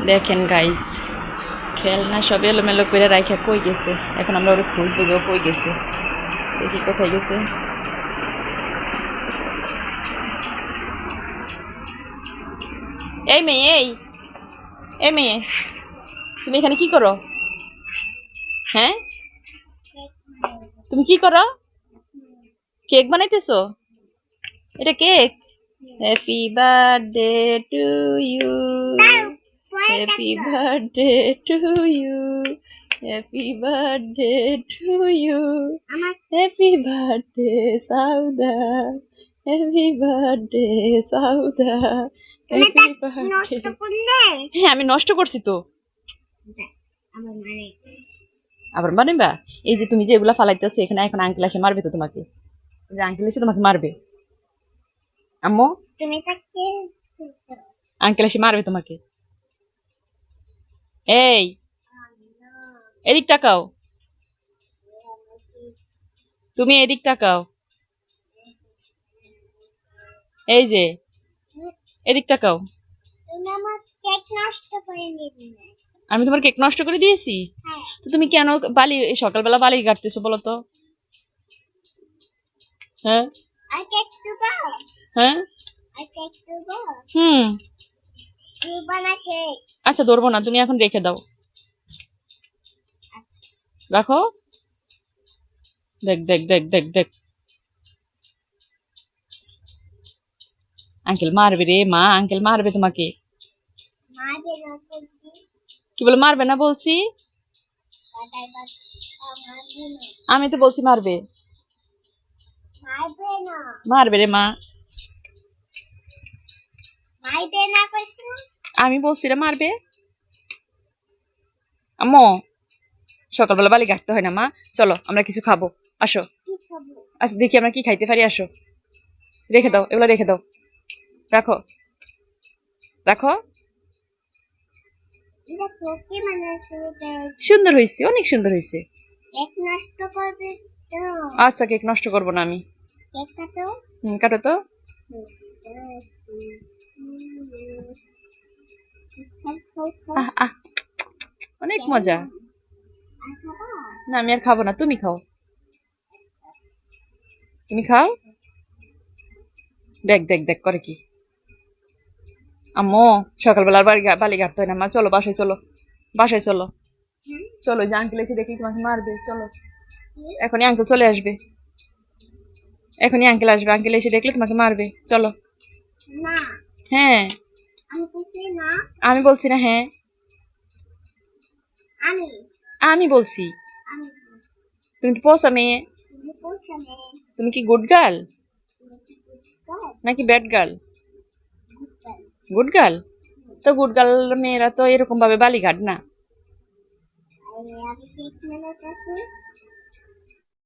দেখেন গাইস, খেলনা সব এলোমেলো করে রাইখা কই গেছে। এখন আমরা ওরা খুঁজবো যে ও কই গেছে। দেখি কোথায় গেছে। এই মেয়ে, এই মেয়ে, তুমি এখানে কি করো? হ্যাঁ, তুমি কি করো? কেক বানাইতেছো? এটা cake? Happy birthday to you, happy birthday to you, happy birthday to you, happy birthday সাউদা, হ্যাপি বার্থডে সাউদা, হ্যাপি বার্থডে। হ্যাঁ, আমি নষ্ট করছি তো। আবার বানাইবা? এই যে তুমি যে এগুলা ফালাইতেছো এখানে, এখন আঙ্কেল এসে মারবে তো তোমাকে। আঙ্কেল এসে তোমাকে মারবে আম্মু, আঙ্কেল এসে মারবে তোমাকে। এই, এদিক তাকাও, তুমি এদিক তাকাও। এই যে এদিক তাকাও। আমি তোমার কেক নষ্ট করে দিয়েছি? তো তুমি কেন বালি সকালবেলা বালি কাটতেছো বলো তো? হ্যাঁ হ্যাঁ, হুম, আচ্ছা ধরবো না, তুমি এখন রেখে দাও, রাখো। দেখ দেখ দেখ দেখ দেখ, আঙ্কেল মারবে রে মা, আঙ্কেল মারবে তোমাকে। কি বলে মারবে না বলছি? আমি তো বলছি মারবে, মারবে রে মা, আমি বলছি রে মারবে। আম্মু, সকালবেলা বালি কাটতে হয় না মা, চলো আমরা কিছু খাবো, আসো। আচ্ছা দেখি আমরা কি খাইতে পারি, আসো। রেখে দাও, এগুলো রেখে দাও, রাখো রাখো। সুন্দর হয়েছে, অনেক সুন্দর হয়েছে। আচ্ছা কেক নষ্ট করবো না আমি। কাটো তো। অনেক মজা। না আমি আর খাবো না, তুমি খাও, তুমি খাও। দেখ দেখ দেখ করে কি। আম্মু, সকালবেলার বালি কাটতে হয় না মা, চলো বাসায় চলো, বাসায় চলো, চলো। যে আঙ্কেল এসে দেখি তোমাকে মারবে, চলো। এখনই আঙ্কেল চলে আসবে, এখনই আঙ্কেল আসবে, আঙ্কেল এসে দেখলে তোমাকে মারবে, চলো। হ্যাঁ, আমি বলছি না, হ্যাঁ আমি বলছি। তুমি তো পোষা মেয়ে, তুমি কি গুড গার্ল নাকি ব্যাড গার্ল? Good girl. তো গুড গার্ল মেয়েরা তো এরকম ভাবে বালি কাট না।